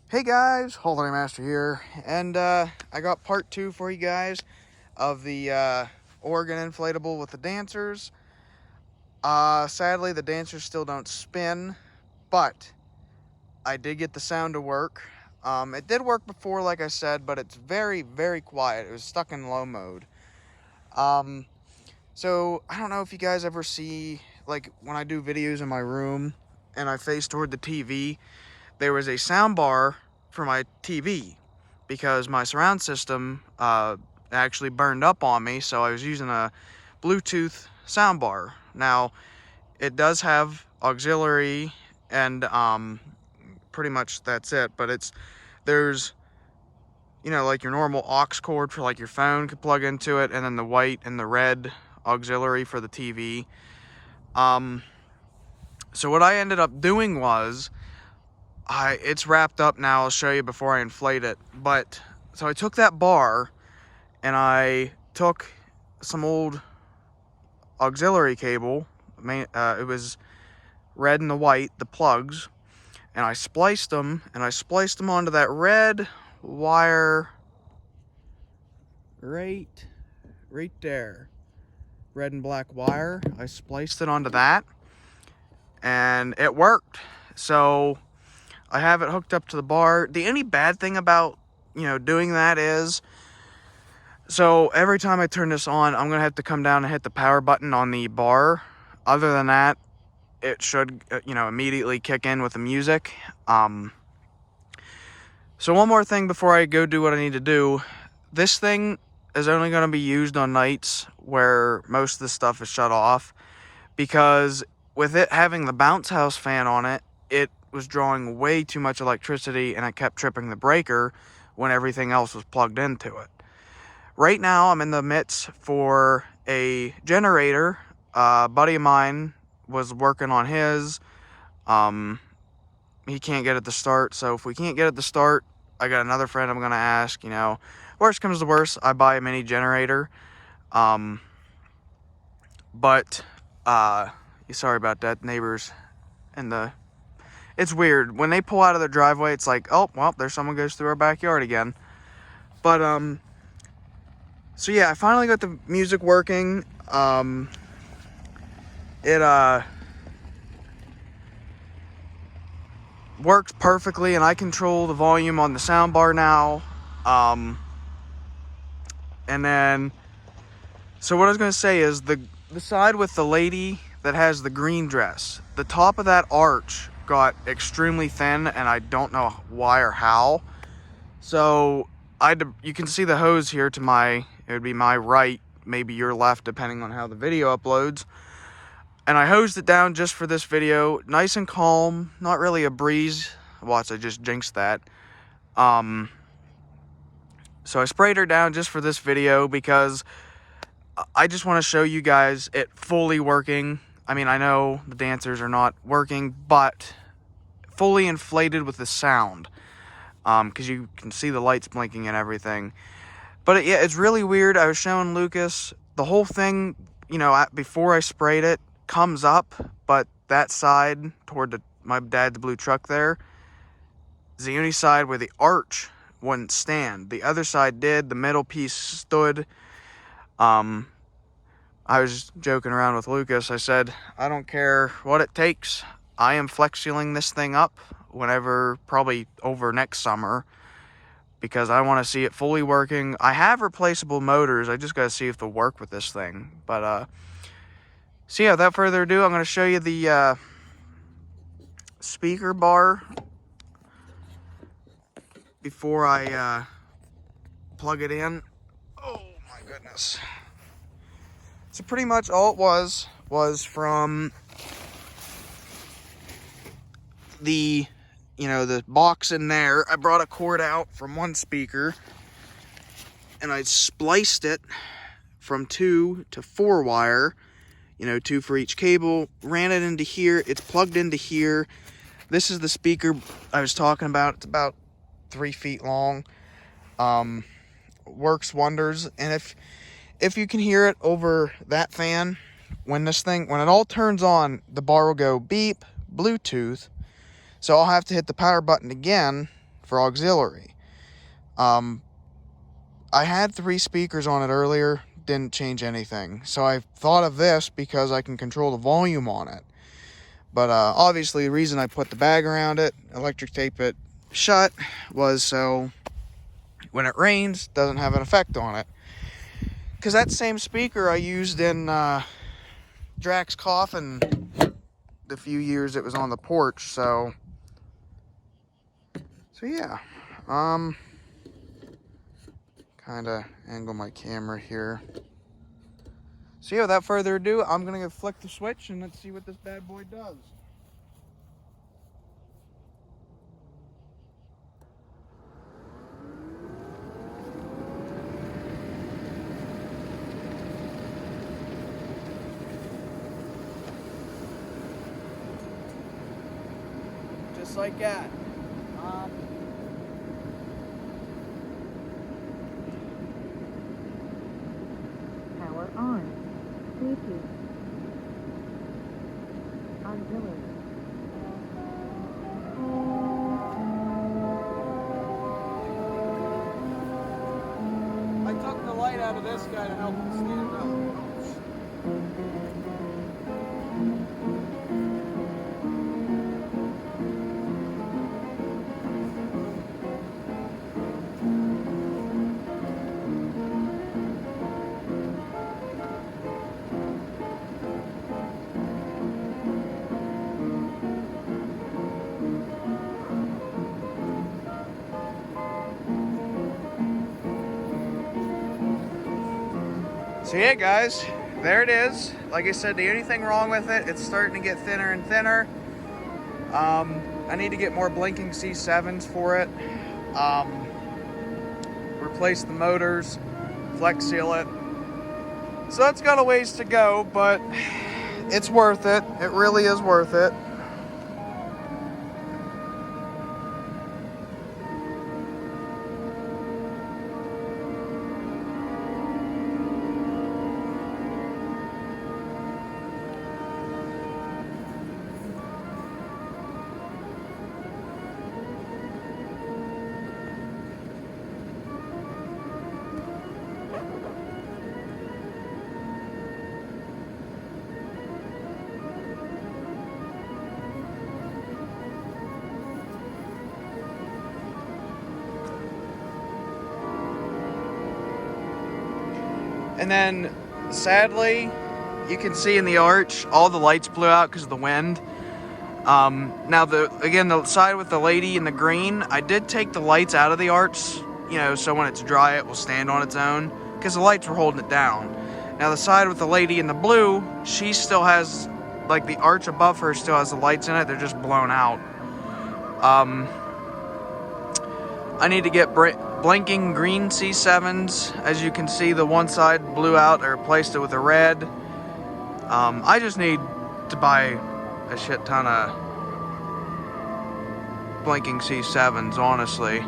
Hey guys, Holiday Master here, and I got part 2 for you guys of the Oregon inflatable with the dancers. Sadly, the dancers still don't spin, but I did get the sound to work. It did work before, like I said, but it's very, very quiet. It was stuck in low mode. So I don't know if you guys ever see, like, when I do videos in my room and I face toward the TV, there was a sound bar for my TV because my surround system actually burned up on me, so I was using a Bluetooth sound bar. Now, it does have auxiliary and pretty much that's it, but there's, like your normal aux cord for like your phone could plug into it, and then the white and the red auxiliary for the TV. So what I ended up doing was, it's wrapped up now. I'll show you before I inflate it. But so I took that bar and I took some old auxiliary cable. It was red and the white, the plugs, and I spliced them onto that red wire right there. Red and black wire. I spliced it onto that and it worked. So I have it hooked up to the bar. The only bad thing about, doing that is, so every time I turn this on, I'm going to have to come down and hit the power button on the bar. Other than that, it should, immediately kick in with the music. So one more thing before I go do what I need to do. This thing is only going to be used on nights where most of the stuff is shut off, because with it having the bounce house fan on it, it was drawing way too much electricity and it kept tripping the breaker when everything else was plugged into it. Right now I'm in the midst for a generator. A buddy of mine was working on his. He can't get it to start, so if we can't get it to start, I got another friend I'm going to ask. Worst comes to worst, I buy a mini generator. But sorry about that, neighbors. It's weird. When they pull out of their driveway, it's like, oh, well, there's someone goes through our backyard again. But, so yeah, I finally got the music working. It works perfectly, and I control the volume on the sound bar now. And then, so what I was going to say is the side with the lady that has the green dress, the top of that arch got extremely thin, and I don't know why or how. So you can see the hose here to it would be my right, maybe your left, depending on how the video uploads. And I hosed it down just for this video, nice and calm, not really a breeze. Watch, I just jinxed that. So I sprayed her down just for this video because I just want to show you guys it fully working. I mean, I know the dancers are not working, but fully inflated with the sound. Because you can see the lights blinking and everything. But yeah, it's really weird. I was showing Lucas the whole thing, before I sprayed it, comes up, but that side toward my dad's blue truck there is the only side where the arch wouldn't stand. The other side did. The middle piece stood. I was joking around with Lucas. I said, I don't care what it takes. I am flex sealing this thing up whenever, probably over next summer, because I want to see it fully working. I have replaceable motors. I just got to see if they'll work with this thing. But, so yeah, without further ado, I'm going to show you the speaker bar before I plug it in. Oh my goodness. So pretty much all it was from the box in there. I brought a cord out from one speaker and I spliced it from 2 to 4 wire, 2 for each cable, ran it into here. It's plugged into here. This is the speaker I was talking about. It's about 3 feet long. Works wonders. And if you can hear it over that fan, when it all turns on, the bar will go beep, Bluetooth. So I'll have to hit the power button again for auxiliary. I had 3 speakers on it earlier, didn't change anything. So I thought of this because I can control the volume on it. But obviously the reason I put the bag around it, electric tape it shut, was so when it rains, it doesn't have an effect on it. Because that same speaker I used in Drax Coffin the few years it was on the porch, so yeah. Kind of angle my camera here. So yeah, without further ado, I'm gonna go flick the switch and let's see what this bad boy does. Just like that. Power on. Bluetooth. Auxiliary. I took the light out of this guy to help him stand up. So yeah, guys, there it is. Like I said, the only thing wrong with it, it's starting to get thinner and thinner. I need to get more blinking C7s for it. Replace the motors, flex seal it. So that's got a ways to go, but it's worth it. It really is worth it. And then, sadly, you can see in the arch, all the lights blew out because of the wind. Now, the side with the lady in the green, I did take the lights out of the arch, so when it's dry, it will stand on its own, because the lights were holding it down. Now, the side with the lady in the blue, she still has, like, the arch above her still has the lights in it, they're just blown out. I need to get blinking green C7s. As you can see, the one side blew out. I replaced it with a red. I just need to buy a shit ton of blinking C7s, honestly.